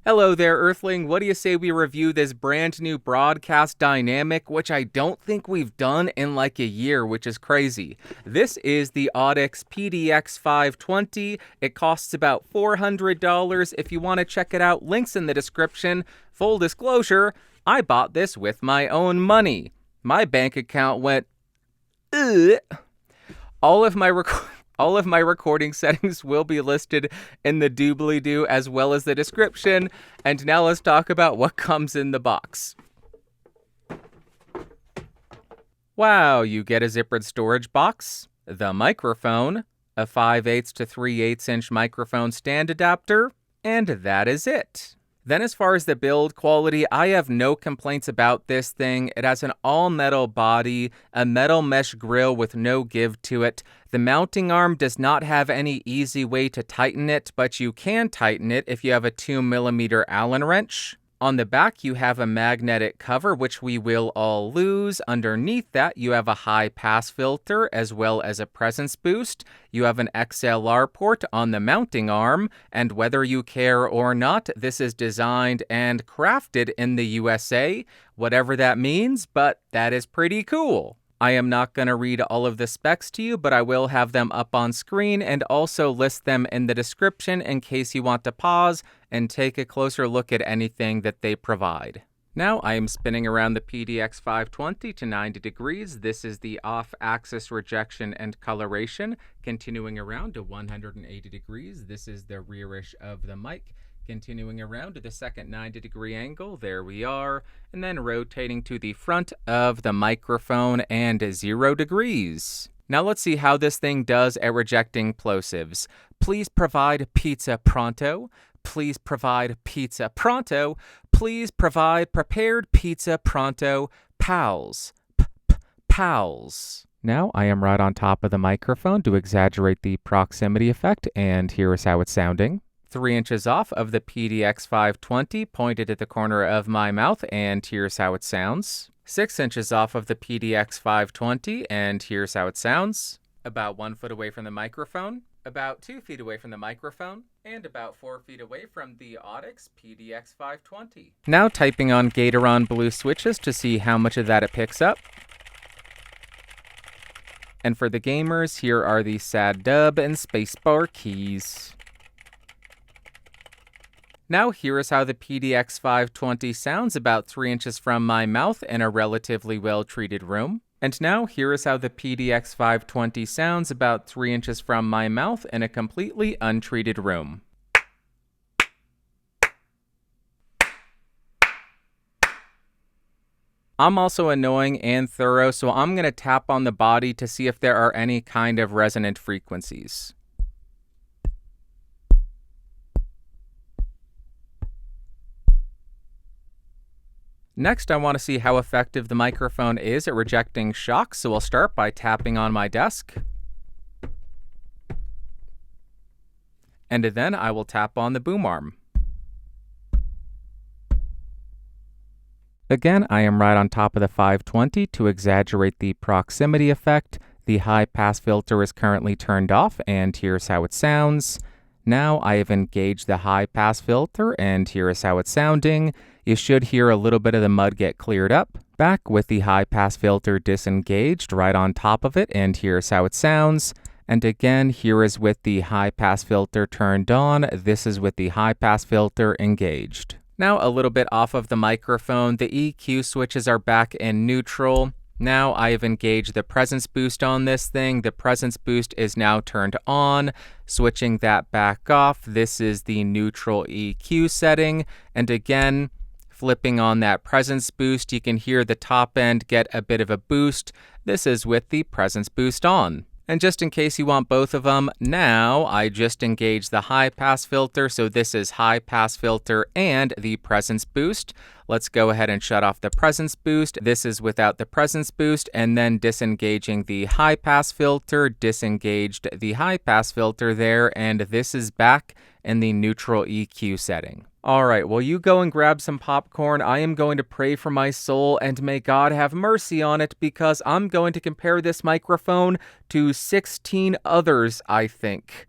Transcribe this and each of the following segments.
Hello there, Earthling. What do you say we review this brand new broadcast dynamic, which I don't think we've done in like a year, which is crazy. This is the Audix PDX520. It costs about $400. If you want to check it out, links in the description. Full disclosure, I bought this with my own money. My bank account went, ugh. All of my recording settings will be listed in the doobly-doo as well as the description. And now let's talk about what comes in the box. Wow, you get a zippered storage box, the microphone, a 5/8 to 3/8 inch microphone stand adapter, and that is it. Then as far as the build quality, I have no complaints about this thing. It has an all-metal body, a metal mesh grill with no give to it. The mounting arm does not have any easy way to tighten it, but you can tighten it if you have a 2mm Allen wrench. On the back, you have a magnetic cover, which we will all lose. Underneath that, you have a high-pass filter, as well as a presence boost. You have an XLR port on the mounting arm, and whether you care or not, this is designed and crafted in the USA, whatever that means, but that is pretty cool. I am not going to read all of the specs to you, but I will have them up on screen and also list them in the description in case you want to pause and take a closer look at anything that they provide. Now I am spinning around the PDX520 to 90 degrees. This is the off-axis rejection and coloration. Continuing around to 180 degrees. This is the rearish of the mic. Continuing around to the second 90-degree angle, there we are, and then rotating to the front of the microphone and 0 degrees. Now let's see how this thing does at rejecting plosives. Please provide pizza pronto. Please provide pizza pronto. Please provide prepared pizza pronto. Pals. Pals. Now I am right on top of the microphone to exaggerate the proximity effect, and here is how it's sounding. 3 inches off of the PDX520, pointed at the corner of my mouth, and here's how it sounds. 6 inches off of the PDX520, and here's how it sounds. About 1 foot away from the microphone, about 2 feet away from the microphone, and about 4 feet away from the Audix PDX520. Now typing on Gateron blue switches to see how much of that it picks up. And for the gamers, here are the sad dub and spacebar keys. Now here is how the PDX520 sounds about 3 inches from my mouth in a relatively well-treated room. And now here is how the PDX520 sounds about 3 inches from my mouth in a completely untreated room. I'm also annoying and thorough, so I'm going to tap on the body to see if there are any kind of resonant frequencies. Next, I want to see how effective the microphone is at rejecting shock, so I'll start by tapping on my desk. And then I will tap on the boom arm. Again, I am right on top of the 520 to exaggerate the proximity effect. The high pass filter is currently turned off, and here's how it sounds. Now I have engaged the high pass filter, and here is how it's sounding. You should hear a little bit of the mud get cleared up. Back with the high pass filter disengaged right on top of it, and here's how it sounds. And again, here is with the high pass filter turned on. This is with the high pass filter engaged. Now a little bit off of the microphone, the EQ switches are back in neutral. Now I have engaged the presence boost on this thing. The presence boost is now turned on. Switching that back off, this is the neutral EQ setting. And again, flipping on that presence boost, you can hear the top end get a bit of a boost. This is with the presence boost on. And just in case you want both of them, now I just engaged the high pass filter, so this is high pass filter and the presence boost. Let's go ahead and shut off the presence boost. This is without the presence boost, and then disengaging the high pass filter, disengaged the high pass filter there, and this is back in the neutral EQ setting. All right, well, you go and grab some popcorn. I am going to pray for my soul, and may God have mercy on it, because I'm going to compare this microphone to 16 others, I think.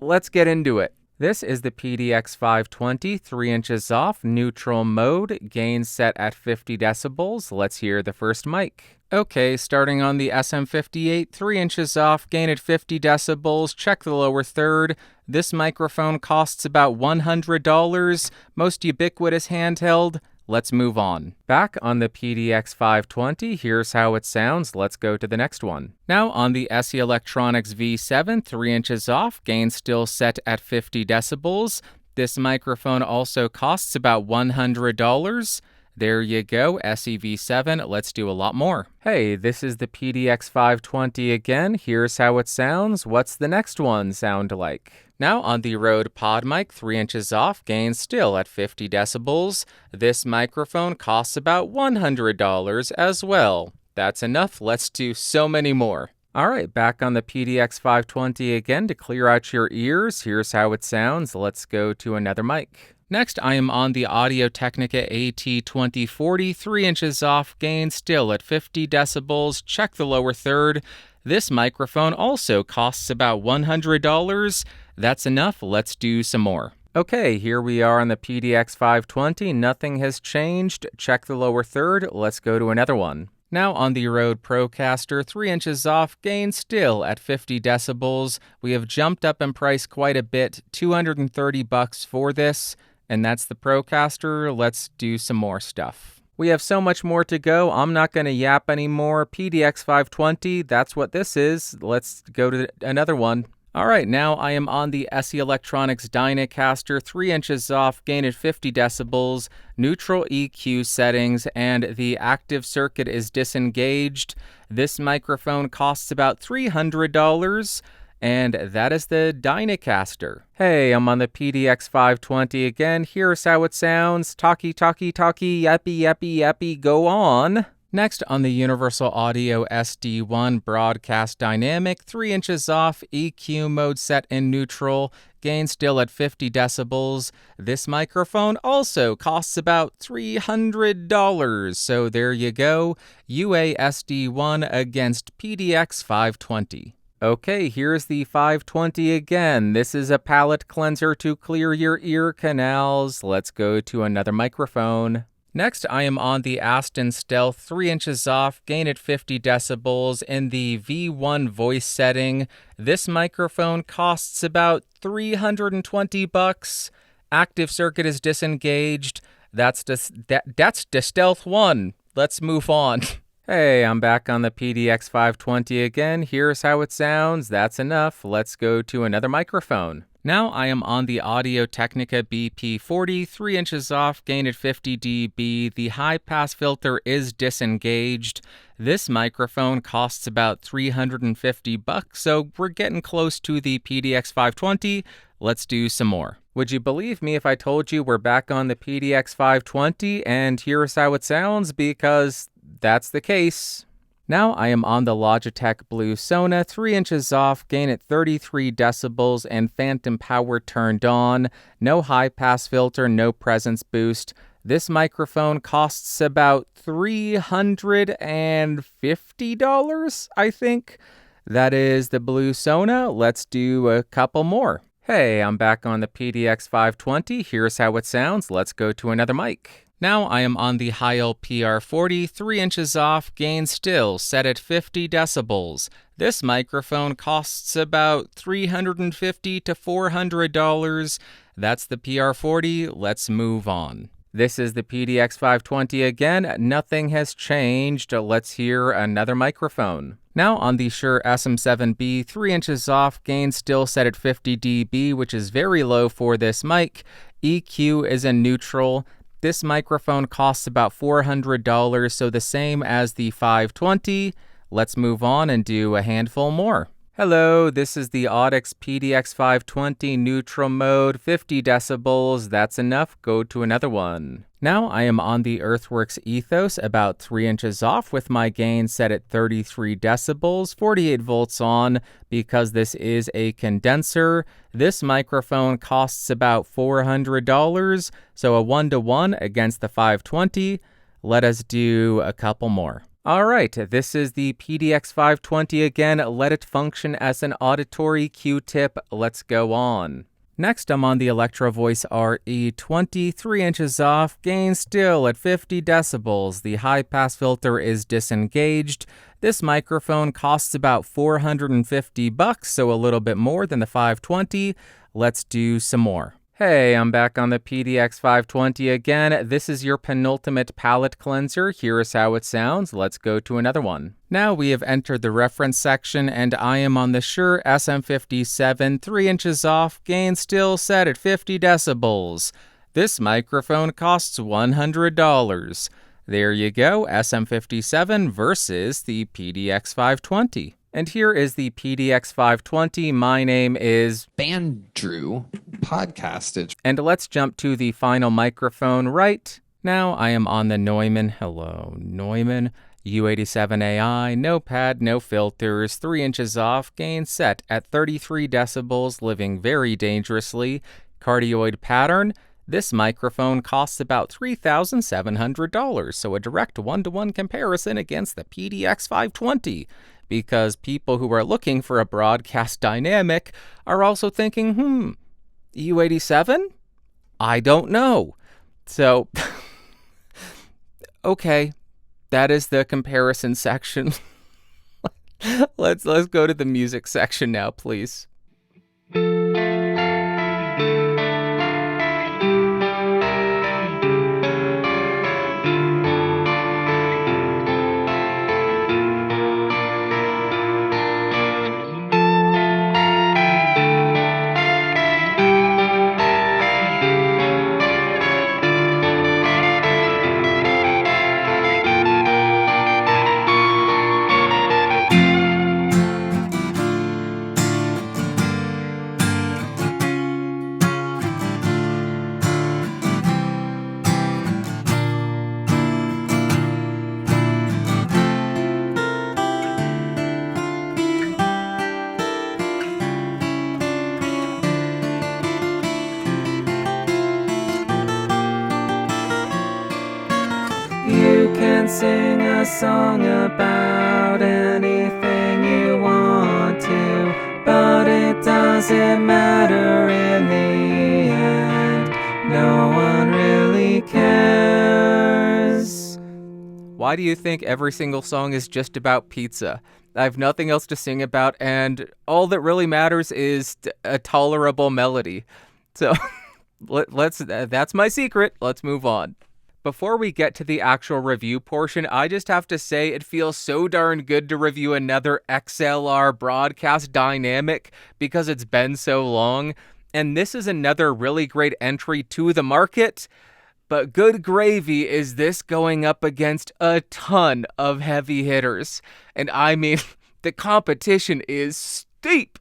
Let's get into it. This is the PDX520, 3 inches off, neutral mode, gain set at 50 decibels. Let's hear the first mic. Okay, starting on the SM58, 3 inches off, gain at 50 decibels, check the lower third. This microphone costs about $100, most ubiquitous handheld. Let's move on. Back on the PDX520, here's how it sounds. Let's go to the next one. Now on the SE Electronics V7, 3 inches off, gain still set at 50 decibels. This microphone also costs about $100. There you go, SE V7, let's do a lot more. Hey, this is the PDX520 again. Here's how it sounds. What's the next one sound like? Now on the Rode Podmic, 3 inches off, gain still at 50 decibels. This microphone costs about $100 as well. That's enough, let's do so many more. Alright, back on the PDX520 again to clear out your ears. Here's how it sounds. Let's go to another mic. Next, I am on the Audio Technica AT2040, 3 inches off, gain still at 50 decibels, check the lower third. This microphone also costs about $100. That's enough, let's do some more. Okay, here we are on the PDX520, nothing has changed, check the lower third, let's go to another one. Now on the Rode Procaster, 3 inches off, gain still at 50 decibels. We have jumped up in price quite a bit, $230 for this. And that's the Procaster. Let's do some more stuff. We have so much more to go. I'm not going to yap anymore. PDX520, that's what this is. Let's go to another one. All right, now I am on the SE Electronics Dynacaster, 3 inches off, gain at 50 decibels, neutral EQ settings, and the active circuit is disengaged. This microphone costs about $300. And that is the Dynacaster. Hey, I'm on the PDX520 again. Here's how it sounds. Talkie, talkie, talkie, yappy, yappy, yappy, go on. Next, on the Universal Audio SD1 Broadcast Dynamic, 3 inches off, EQ mode set in neutral, gain still at 50 decibels. This microphone also costs about $300. So there you go, UASD1 against PDX520. Okay, here's the 520 again. This is a palate cleanser to clear your ear canals. Let's go to another microphone. Next, I am on the Aston Stealth, 3 inches off, gain at 50 decibels in the V1 voice setting. This microphone costs about $320. Active circuit is disengaged. That's the Stealth 1. Let's move on. Hey, I'm back on the PDX520 again. Here's how it sounds. That's enough. Let's go to another microphone. Now I am on the Audio Technica BP40, 3 inches off, gain at 50 dB. The high pass filter is disengaged. This microphone costs about $350, so we're getting close to the PDX520. Let's do some more. Would you believe me if I told you we're back on the PDX520 and here's how it sounds? Because that's the case. Now I am on the Logitech Blue Sona, 3 inches off, gain at 33 decibels, and phantom power turned on. No high pass filter, no presence boost. This microphone costs about $350, I think. That is the Blue Sona. Let's do a couple more. Hey, I'm back on the PDX520. Here's how it sounds. Let's go to another mic. Now I am on the Heil PR40, 3 inches off, gain still, set at 50 decibels. This microphone costs about $350 to $400. That's the PR40. Let's move on. This is the PDX520 again. Nothing has changed. Let's hear another microphone. Now on the Shure SM7b, 3 inches off, gain still set at 50 dB, which is very low for this mic. EQ is in neutral. This microphone costs about $400, so the same as the 520. Let's move on and do a handful more. Hello, this is the Audix PDX520 neutral mode, 50 decibels. That's enough. Go to another one. Now I am on the Earthworks Ethos, about 3 inches off, with my gain set at 33 decibels, 48 volts on, because this is a condenser. This microphone costs about $400, so a 1-to-1 against the 520. Let us do a couple more. All right, this is the PDX520 again. Let it function as an auditory Q-tip. Let's go on. Next, I'm on the Electro Voice RE20, 3 inches off, gain still at 50 decibels. The high-pass filter is disengaged. This microphone costs about $450, so a little bit more than the 520. Let's do some more. Hey, I'm back on the PDX520 again. This is your penultimate palette cleanser. Here's how it sounds. Let's go to another one. Now we have entered the reference section, and I am on the Shure SM57, 3 inches off, gain still set at 50 decibels. This microphone costs $100. There you go, SM57 versus the PDX520. And here is the PDX520. My name is Bandrew Podcastage. And let's jump to the final microphone right now. I am on the Neumann U87 Ai, no pad, no filters, 3 inches off, gain set at 33 decibels, living very dangerously. Cardioid pattern. This microphone costs about $3,700, so a direct one-to-one comparison against the PDX520. Because people who are looking for a broadcast dynamic are also thinking, U87? I don't know. So, okay, that is the comparison section. Let's go to the music section now, please. You can sing a song about anything you want to, but it doesn't matter in the end. No one really cares. Why do you think every single song is just about pizza? I have nothing else to sing about, and all that really matters is a tolerable melody. So, that's my secret. Let's move on. Before we get to the actual review portion, I just have to say it feels so darn good to review another XLR broadcast dynamic because it's been so long. And this is another really great entry to the market. But good gravy, is this going up against a ton of heavy hitters. And I mean, the competition is steep.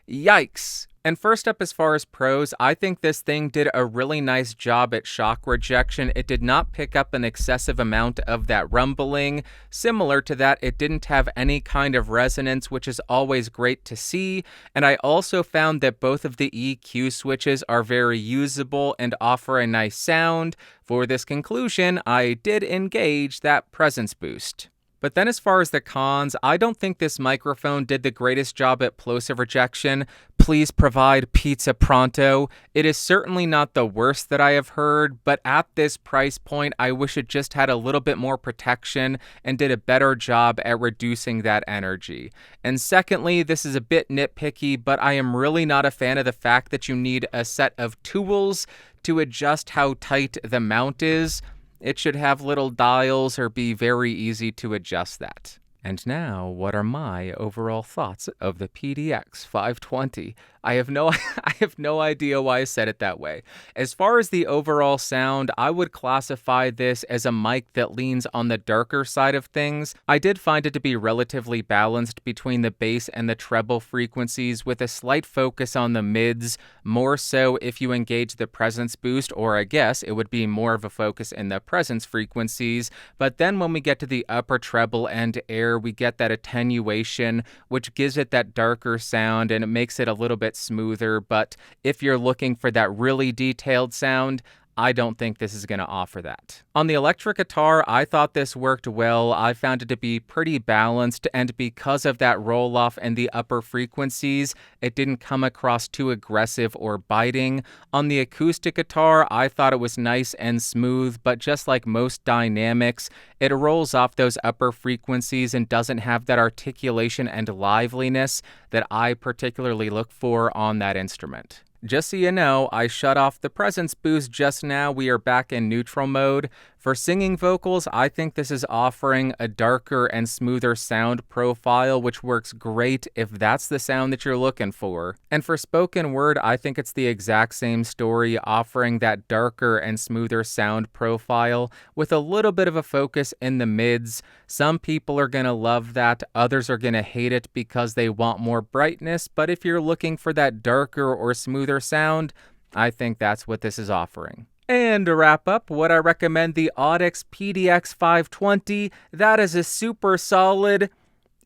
Yikes. And first up, as far as pros, I think this thing did a really nice job at shock rejection. It did not pick up an excessive amount of that rumbling. Similar to that, it didn't have any kind of resonance, which is always great to see. And I also found that both of the EQ switches are very usable and offer a nice sound. For this conclusion, I did engage that presence boost. But then as far as the cons, I don't think this microphone did the greatest job at plosive rejection. Please provide pizza pronto. It is certainly not the worst that I have heard, but at this price point, I wish it just had a little bit more protection and did a better job at reducing that energy. And secondly, this is a bit nitpicky, but I am really not a fan of the fact that you need a set of tools to adjust how tight the mount is. It should have little dials or be very easy to adjust that. And now, what are my overall thoughts of the PDX520? I have no idea why I said it that way. As far as the overall sound, I would classify this as a mic that leans on the darker side of things. I did find it to be relatively balanced between the bass and the treble frequencies, with a slight focus on the mids, more so if you engage the presence boost, or I guess it would be more of a focus in the presence frequencies. But then when we get to the upper treble and air, we get that attenuation, which gives it that darker sound, and it makes it a little bit smoother. But if you're looking for that really detailed sound, I don't think this is going to offer that. On the electric guitar, I thought this worked well. I found it to be pretty balanced, and because of that roll-off and the upper frequencies, it didn't come across too aggressive or biting. On the acoustic guitar, I thought it was nice and smooth, but just like most dynamics, it rolls off those upper frequencies and doesn't have that articulation and liveliness that I particularly look for on that instrument. Just so you know, I shut off the presence boost just now. We are back in neutral mode. For singing vocals, I think this is offering a darker and smoother sound profile, which works great if that's the sound that you're looking for. And for spoken word, I think it's the exact same story, offering that darker and smoother sound profile with a little bit of a focus in the mids. Some people are going to love that, others are going to hate it because they want more brightness, but if you're looking for that darker or smoother sound, I think that's what this is offering. And to wrap up, would I recommend the Audix PDX520? That is a super solid.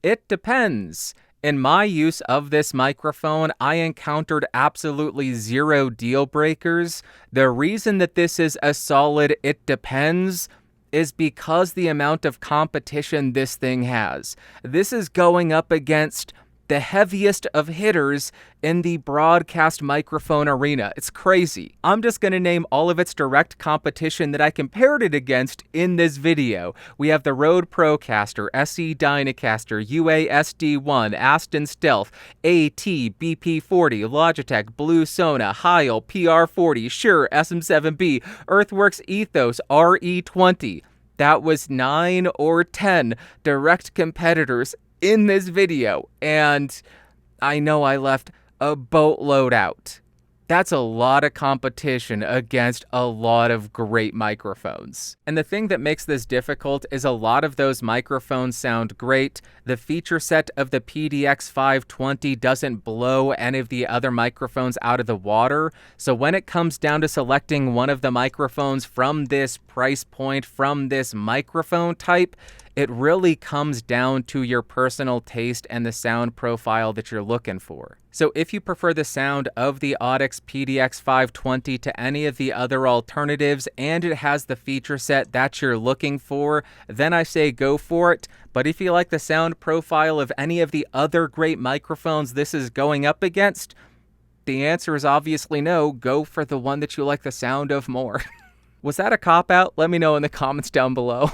It depends. In my use of this microphone, I encountered absolutely zero deal breakers. The reason that this is a solid it depends is because the amount of competition this thing has. This is going up against the heaviest of hitters in the broadcast microphone arena. It's crazy. I'm just going to name all of its direct competition that I compared it against in this video. We have the Rode Procaster, SE Dynacaster, UASD1, Aston Stealth, AT, BP40, Logitech Blue Sona, Heil, PR40, Shure, SM7b, Earthworks Ethos, RE20. That was 9 or 10 direct competitors in this video, and I know I left a boatload out. That's a lot of competition against a lot of great microphones. And the thing that makes this difficult is a lot of those microphones sound great. The feature set of the PDX520 doesn't blow any of the other microphones out of the water. So when it comes down to selecting one of the microphones from this price point, from this microphone type, it really comes down to your personal taste and the sound profile that you're looking for. So if you prefer the sound of the Audix PDX520 to any of the other alternatives and it has the feature set that you're looking for, then I say go for it. But if you like the sound profile of any of the other great microphones this is going up against, the answer is obviously no. Go for the one that you like the sound of more. Was that a cop-out? Let me know in the comments down below.